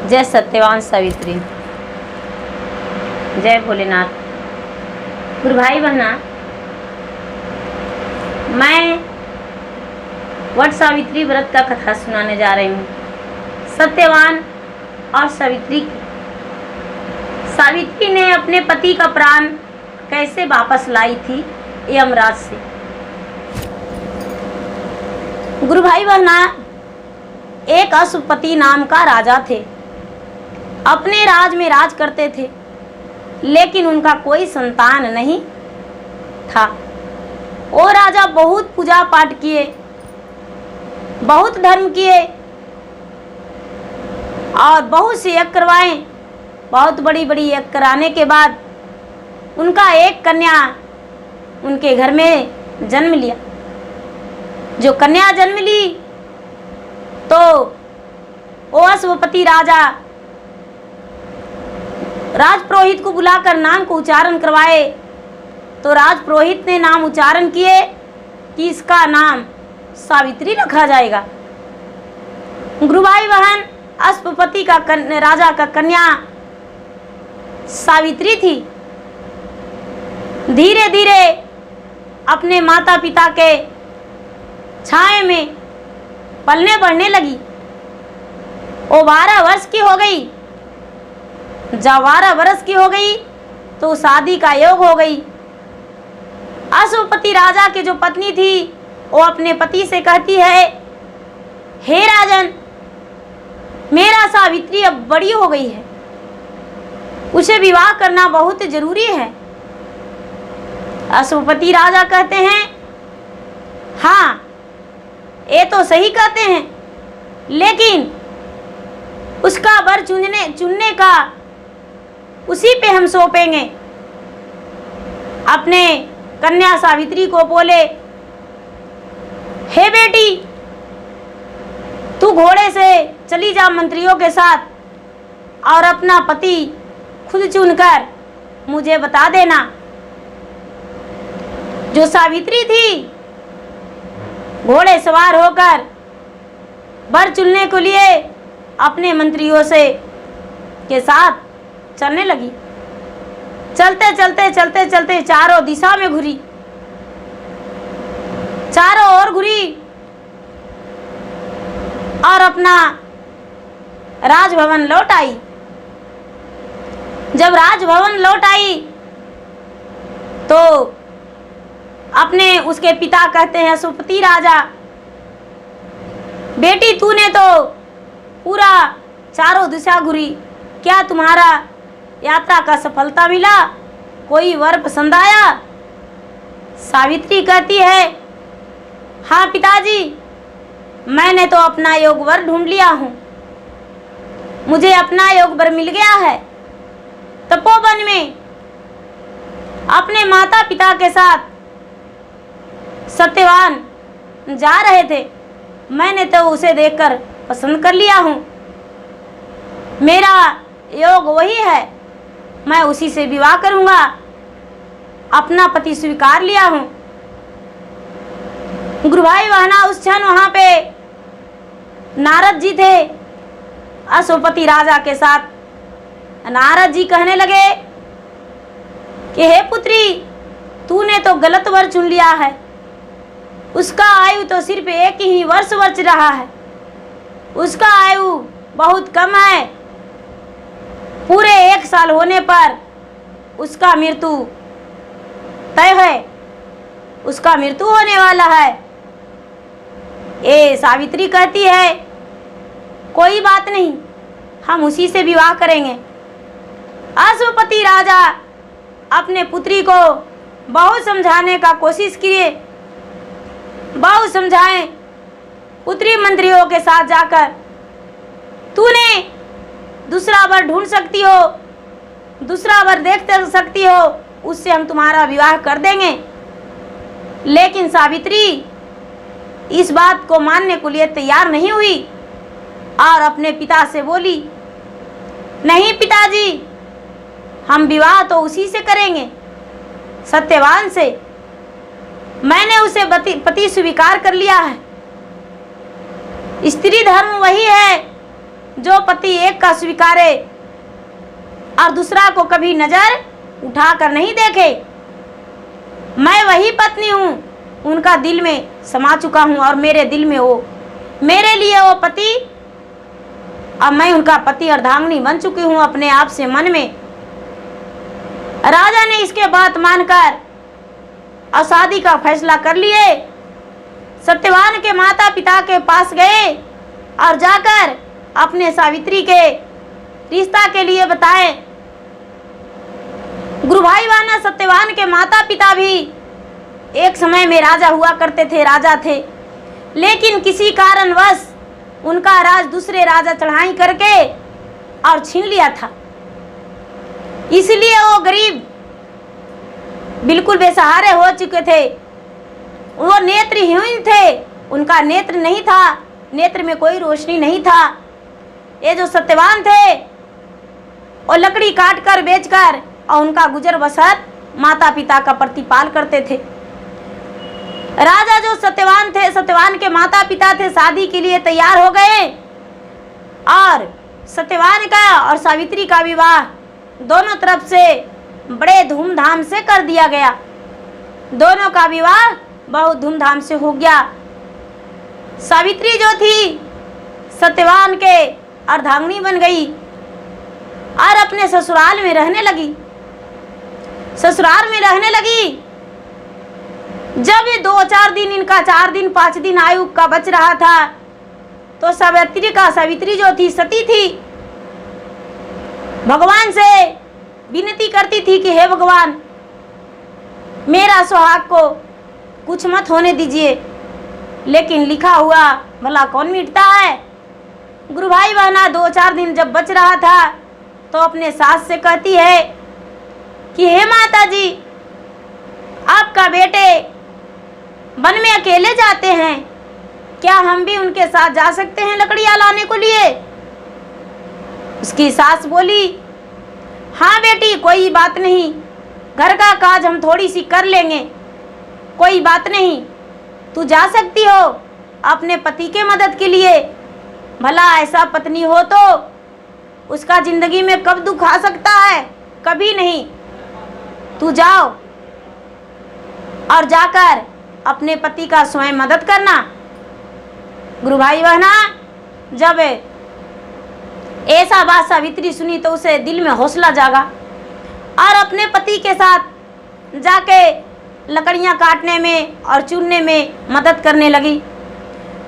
जय सत्यवान सावित्री, जय भोलेनाथ। गुरु भाई बहना, मैं वट सावित्री व्रत का कथा सुनाने जा रही हूँ। सत्यवान और सावित्री की। सावित्री ने अपने पति का प्राण कैसे वापस लाई थी यमराज से। गुरु भाई बहना, एक अश्वपति नाम का राजा थे। अपने राज में राज करते थे, लेकिन उनका कोई संतान नहीं था। वो राजा बहुत पूजा पाठ किए, बहुत धर्म किए और बहुत से यज्ञ करवाए। बहुत बड़ी बड़ी यज्ञ कराने के बाद उनका एक कन्या उनके घर में जन्म लिया। जो कन्या जन्म ली तो वो अश्वपति राजा राजपुरोहित को बुलाकर नाम को उच्चारण करवाए। तो राजपुरोहित ने नाम उच्चारण किए कि इसका नाम सावित्री रखा जाएगा। गुरु भाई बहन, अश्वपति का राजा का कन्या सावित्री थी। धीरे धीरे अपने माता पिता के छाए में पलने बढ़ने लगी। वो 12 वर्ष की हो गई। जब 12 वर्ष की हो गई तो शादी का योग हो गई। अश्वपति राजा की जो पत्नी थी वो अपने पति से कहती है, हे राजन, मेरा सावित्री अब बड़ी हो गई है, उसे विवाह करना बहुत जरूरी है। अश्वपति राजा कहते हैं, हाँ ये तो सही कहते हैं, लेकिन उसका वर चुनने का उसी पे हम सौंपेंगे। अपने कन्या सावित्री को बोले, हे बेटी, तू घोड़े से चली जा मंत्रियों के साथ और अपना पति खुद चुनकर मुझे बता देना। जो सावित्री थी घोड़े सवार होकर वर चुनने के लिए अपने मंत्रियों से के साथ चलने लगी। चलते चलते चलते चलते चारों दिशा में घुरी, चारों ओर घुरी और अपना राजभवन लौट आई। जब राजभवन लौट आई तो अपने उसके पिता कहते हैं, अश्वपति राजा, बेटी तूने तो पूरा चारों दिशा घुरी, क्या तुम्हारा यात्रा का सफलता मिला? कोई वर पसंद आया? सावित्री कहती है, हाँ पिताजी, मैंने तो अपना योग वर ढूंढ लिया हूँ। मुझे अपना योग वर मिल गया है। तपोवन में अपने माता पिता के साथ सत्यवान जा रहे थे। मैंने तो उसे देखकर पसंद कर लिया हूँ। मेरा योग वही है, मैं उसी से विवाह करूँगा। अपना पति स्वीकार लिया हूँ। गुरु भाई बहना, उस क्षण वहाँ पे नारद जी थे अश्वपति राजा के साथ। नारद जी कहने लगे कि हे पुत्री, तूने तो गलत वर चुन लिया है। उसका आयु तो सिर्फ 1 ही वर्ष बच रहा है। उसका आयु बहुत कम है। पूरे 1 साल होने पर उसका मृत्यु तय है, उसका मृत्यु होने वाला है। ये सावित्री कहती है, कोई बात नहीं, हम उसी से विवाह करेंगे। अश्वपति राजा अपने पुत्री को बहुत समझाने का कोशिश किए, बहुत समझाएं। पुत्री मंत्रियों के साथ जाकर, तूने दूसरा वर ढूंढ सकती हो, दूसरा वर देख सकती हो, उससे हम तुम्हारा विवाह कर देंगे। लेकिन सावित्री इस बात को मानने के लिए तैयार नहीं हुई और अपने पिता से बोली, नहीं पिताजी, हम विवाह तो उसी से करेंगे, सत्यवान से। मैंने उसे पति स्वीकार कर लिया है। स्त्री धर्म वही है जो पति एक का स्वीकारे और दूसरा को कभी नजर उठाकर नहीं देखे। मैं वही पत्नी हूँ, उनका दिल में समा चुका हूँ और मेरे दिल में वो, मेरे लिए वो पति, अब मैं उनका पति अर्धांगिनी बन चुकी हूँ अपने आप से मन में। राजा ने इसके बात मानकर और शादी का फैसला कर लिए। सत्यवान के माता पिता के पास गए और जाकर अपने सावित्री के रिश्ता के लिए बताए। गुरु भाई बहना, सत्यवान के माता पिता भी एक समय में राजा हुआ करते थे, राजा थे, लेकिन किसी कारणवश उनका राज दूसरे राजा चढ़ाई करके और छीन लिया था। इसलिए वो गरीब बिल्कुल बेसहारे हो चुके थे। वो नेत्रहीन थे, उनका नेत्र नहीं था, नेत्र में कोई रोशनी नहीं था। ये जो सत्यवान थे वो लकड़ी काट कर बेचकर और उनका गुजर बसर माता पिता का प्रतिपाल करते थे। राजा जो सत्यवान थे, सत्यवान के माता पिता थे, शादी के लिए तैयार हो गए और सत्यवान का और सावित्री का विवाह दोनों तरफ से बड़े धूमधाम से कर दिया गया। दोनों का विवाह बहुत धूमधाम से हो गया। सावित्री जो थी सत्यवान के अर्धांगिनी बन गई और अपने ससुराल में रहने लगी। ससुराल में रहने लगी। जब ये 2-4 दिन, इनका 4 दिन 5 दिन आयु का बच रहा था, तो सावित्री जो थी सती थी, भगवान से विनती करती थी कि हे भगवान, मेरा सुहाग को कुछ मत होने दीजिए। लेकिन लिखा हुआ भला कौन मिटता है। गुरु भाई बहना, 2-4 दिन जब बच रहा था तो अपने सास से कहती है कि हे माता जी, आपका बेटे वन में अकेले जाते हैं, क्या हम भी उनके साथ जा सकते हैं लकड़ियाँ लाने को लिए। उसकी सास बोली, हाँ बेटी, कोई बात नहीं, घर का काज हम थोड़ी सी कर लेंगे, कोई बात नहीं, तू जा सकती हो अपने पति के मदद के लिए। भला ऐसा पत्नी हो तो उसका जिंदगी में कब दुख आ सकता है, कभी नहीं। तू जाओ और जाकर अपने पति का स्वयं मदद करना। गुरु भाई बहना, जब ऐसा बात सावित्री सुनी तो उसे दिल में हौसला जागा और अपने पति के साथ जाके लकड़ियाँ काटने में और चुनने में मदद करने लगी।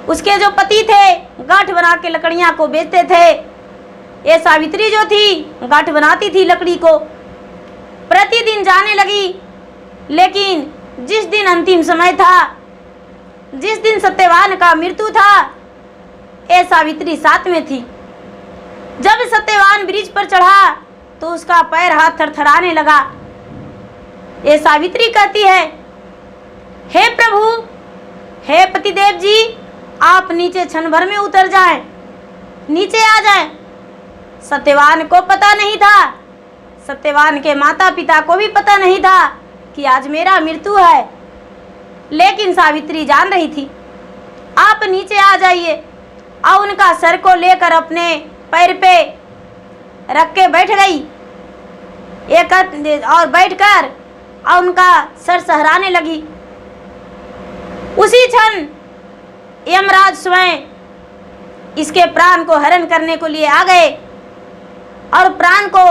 उसके जो पति थे गांठ बना के लकड़ियाँ को बेचते थे। ये सावित्री जो थी गांठ बनाती थी लकड़ी को, प्रतिदिन जाने लगी। लेकिन जिस दिन अंतिम समय था, जिस दिन सत्यवान का मृत्यु था, ये सावित्री साथ में थी। जब सत्यवान ब्रिज पर चढ़ा तो उसका पैर हाथ थरथराने लगा। ये सावित्री कहती है, हे प्रभु, हे पतिदेव जी, आप नीचे क्षण भर में उतर जाएं, नीचे आ जाएं। सत्यवान को पता नहीं था, सत्यवान के माता पिता को भी पता नहीं था कि आज मेरा मृत्यु है, लेकिन सावित्री जान रही थी। आप नीचे आ जाइए। और उनका सर को लेकर अपने पैर पे रख के बैठ गई एक और बैठकर और उनका सर सहराने लगी। उसी क्षण यमराज स्वयं इसके प्राण को हरण करने को लिए आ गए और प्राण को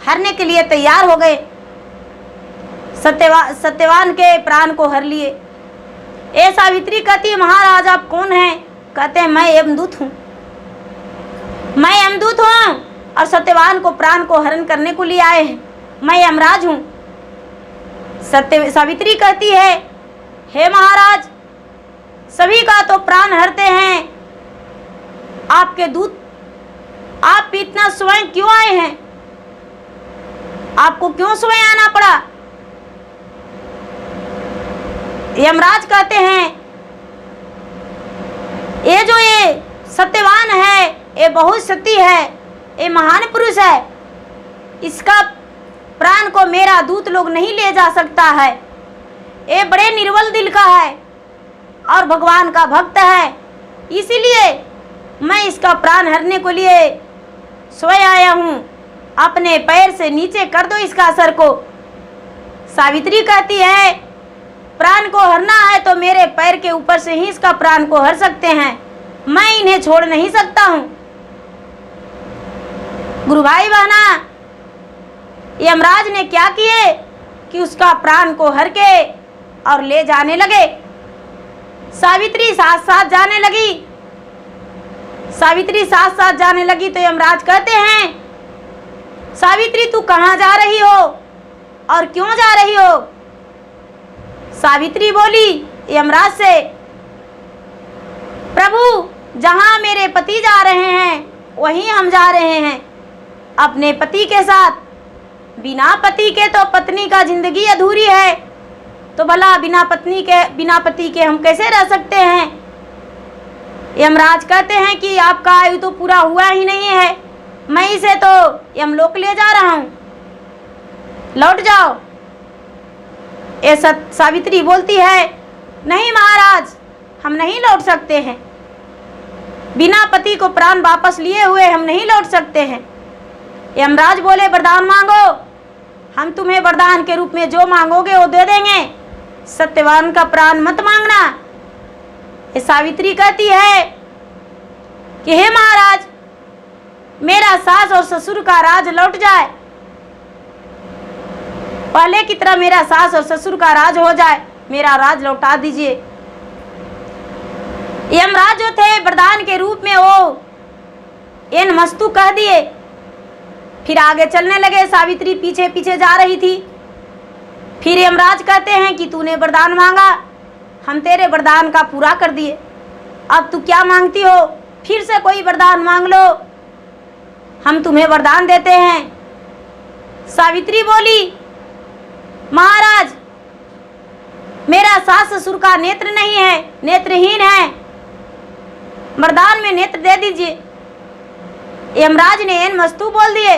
हरने के लिए तैयार हो गए। सत्यवान के प्राण को हर लिए। ए सावित्री कहती, महाराज आप कौन हैं? कहते हैं, मैं यमदूत हूँ, मैं यमदूत हूँ और सत्यवान को प्राण को हरण करने को लिए आए हैं, मैं यमराज हूँ। सावित्री कहती है, हे महाराज, सभी का तो प्राण हरते हैं आपके दूत, आप इतना स्वयं क्यों आए हैं? आपको क्यों स्वयं आना पड़ा? यमराज कहते हैं, ये सत्यवान है, ये बहुत सती है, ये महान पुरुष है, इसका प्राण को मेरा दूत लोग नहीं ले जा सकता है। ये बड़े निर्बल दिल का है और भगवान का भक्त है, इसीलिए मैं इसका प्राण हरने को लिए स्वयं आया हूँ, अपने पैर से नीचे कर दो इसका सर को। सावित्री कहती है, प्राण को हरना है तो मेरे पैर के ऊपर से ही इसका प्राण को हर सकते हैं, मैं इन्हें छोड़ नहीं सकता हूँ। गुरु भाई बहना, यमराज ने क्या किए कि उसका प्राण को हर के और ले जाने लगे। सावित्री साथ साथ जाने लगी। सावित्री साथ साथ जाने लगी तो यमराज कहते हैं, सावित्री तू कहाँ जा रही हो और क्यों जा रही हो? सावित्री बोली यमराज से, प्रभु जहाँ मेरे पति जा रहे हैं वहीं हम जा रहे हैं, अपने पति के साथ। बिना पति के तो पत्नी का जिंदगी अधूरी है, तो भला बिना पति के हम कैसे रह सकते हैं? यमराज कहते हैं कि आपका आयु तो पूरा हुआ ही नहीं है, मैं इसे तो यमलोक ले जा रहा हूँ, लौट जाओ। ऐसा सावित्री बोलती है, नहीं महाराज, हम नहीं लौट सकते हैं, बिना पति को प्राण वापस लिए हुए हम नहीं लौट सकते हैं। यमराज बोले, वरदान मांगो, हम तुम्हें वरदान के रूप में जो मांगोगे वो दे देंगे, सत्यवान का प्राण मत मांगना। ये सावित्री कहती है कि हे महाराज, मेरा सास और ससुर का राज लौट जाए, पहले की तरह मेरा सास और ससुर का राज हो जाए, मेरा राज लौटा दीजिए। यमराज जो थे वरदान के रूप में वो एन मस्तु कह दिए, फिर आगे चलने लगे। सावित्री पीछे पीछे जा रही थी। फिर यमराज कहते हैं कि तूने वरदान मांगा, हम तेरे वरदान का पूरा कर दिए, अब तू क्या मांगती हो? फिर से कोई वरदान मांग लो, हम तुम्हें वरदान देते हैं। सावित्री बोली, महाराज मेरा सास ससुर का नेत्र नहीं है, नेत्रहीन है, वरदान में नेत्र दे दीजिए। यमराज ने एन मस्तु बोल दिए।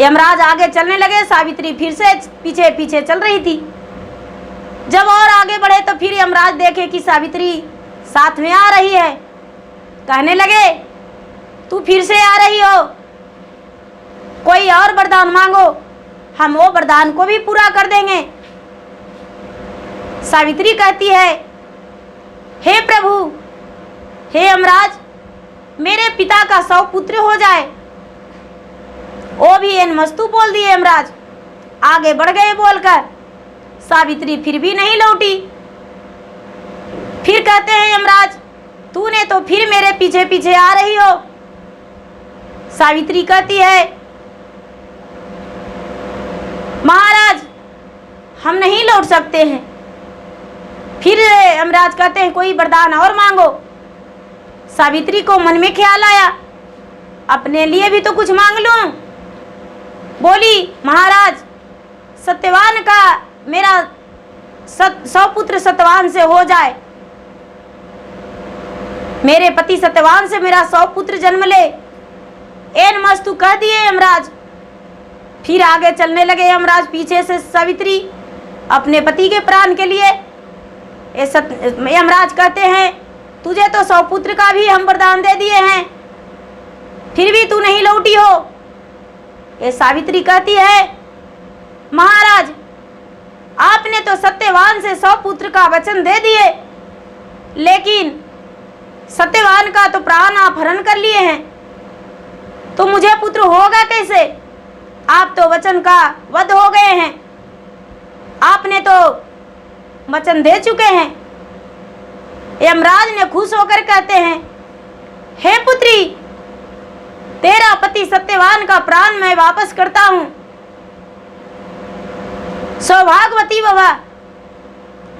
यमराज आगे चलने लगे, सावित्री फिर से पीछे पीछे चल रही थी। जब और आगे बढ़े तो फिर यमराज देखे कि सावित्री साथ में आ रही है, कहने लगे, तू फिर से आ रही हो, कोई और वरदान मांगो, हम वो वरदान को भी पूरा कर देंगे। सावित्री कहती है, हे प्रभु, हे यमराज, मेरे पिता का 100 पुत्र हो जाए। वो भी एन मस्तु बोल दिए। यमराज आगे बढ़ गए बोलकर। सावित्री फिर भी नहीं लौटी। फिर कहते हैं यमराज, तूने तो फिर मेरे पीछे पीछे आ रही हो। सावित्री कहती है, महाराज हम नहीं लौट सकते हैं। फिर यमराज कहते हैं, कोई वरदान और मांगो। सावित्री को मन में ख्याल आया, अपने लिए भी तो कुछ मांग लूं। बोली, महाराज सत्यवान का मेरा 100 पुत्र सत्यवान से हो जाए, मेरे पति सत्यवान से मेरा 100 पुत्र जन्म ले। एन मस्तु कह दिए यमराज। फिर आगे चलने लगे यमराज पीछे से। सावित्री अपने पति के प्राण के लिए यमराज कहते हैं, तुझे तो 100 पुत्र का भी हम वरदान दे दिए हैं, फिर भी तू नहीं लौटी हो। ये सावित्री कहती है, महाराज आपने तो सत्यवान से 100 पुत्र का वचन दे दिए, लेकिन सत्यवान का तो प्राण आप हरण कर लिए हैं, तो मुझे पुत्र होगा कैसे? आप तो वचन का वध हो गए हैं, आपने तो वचन दे चुके हैं। यमराज ने खुश होकर कहते हैं, हे पुत्री, तेरा पति सत्यवान का प्राण मैं वापस करता हूं। सौभाग्यवती बाबा,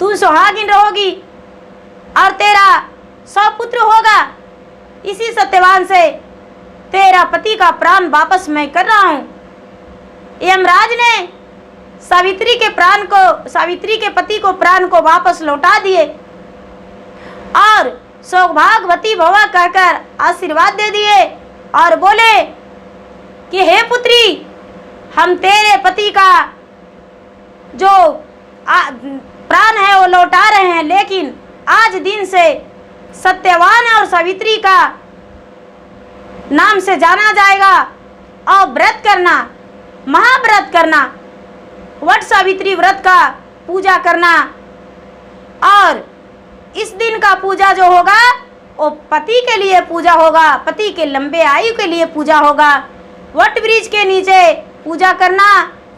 तू सुहागिन रहोगी और तेरा 100 पुत्र होगा। इसी सत्यवान से तेरा पति का प्राण वापस मैं कर रहा हूं। यमराज ने सावित्री के पति को प्राण को वापस लौटा दिए और सौभाग्यवती भवा कहकर आशीर्वाद दे दिए और बोले कि हे पुत्री, हम तेरे पति का जो प्राण है वो लौटा रहे हैं, लेकिन आज दिन से सत्यवान और सावित्री का नाम से जाना जाएगा। और व्रत करना, महाव्रत करना, वट सावित्री व्रत का पूजा करना। और इस दिन का पूजा जो होगा वो पति के लिए पूजा होगा, पति के लंबे आयु के लिए पूजा होगा। वट वृक्ष के नीचे पूजा करना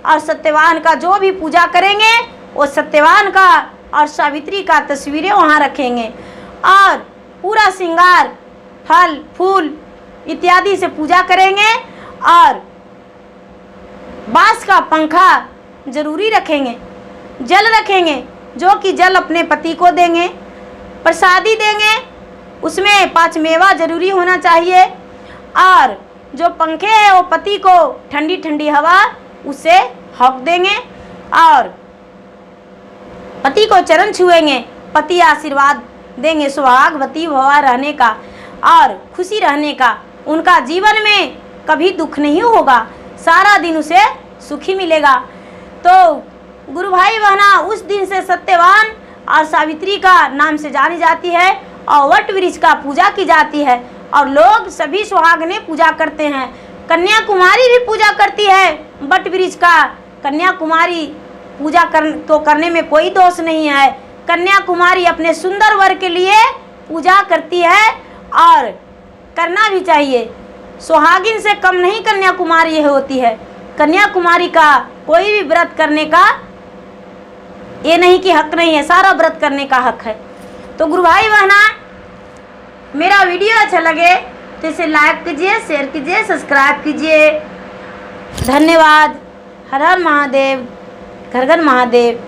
और सत्यवान का जो भी पूजा करेंगे वो सत्यवान का और सावित्री का तस्वीरें वहाँ रखेंगे और पूरा श्रृंगार फल फूल इत्यादि से पूजा करेंगे। और बांस का पंखा जरूरी रखेंगे, जल रखेंगे जो कि जल अपने पति को देंगे, प्रसादी देंगे, उसमें 5 मेवा जरूरी होना चाहिए। और जो पंखे हैं वो पति को ठंडी ठंडी हवा उसे हक देंगे और पति को चरण छुएंगे, पति आशीर्वाद देंगे सुहागवती भवा रहने का और खुशी रहने का। उनका जीवन में कभी दुख नहीं होगा, सारा दिन उसे सुखी मिलेगा। तो गुरु भाई बहना उस दिन से सत्यवान और सावित्री का नाम से जानी जाती है और वट वृक्ष का पूजा की जाती है और लोग सभी सुहागने पूजा करते हैं। कन्याकुमारी भी पूजा करती है वट वृक्ष का। कन्याकुमारी पूजा करने में कोई दोष नहीं है। कन्याकुमारी अपने सुंदर वर के लिए पूजा करती है और करना भी चाहिए। सुहागिन से कम नहीं कन्याकुमारी होती है। कन्याकुमारी का कोई भी व्रत करने का ये नहीं कि हक नहीं है, सारा व्रत करने का हक है। तो गुरु भाई बहना मेरा वीडियो अच्छा लगे तो इसे लाइक कीजिए, शेयर कीजिए, सब्सक्राइब कीजिए। धन्यवाद। हर हर महादेव, घर घर महादेव।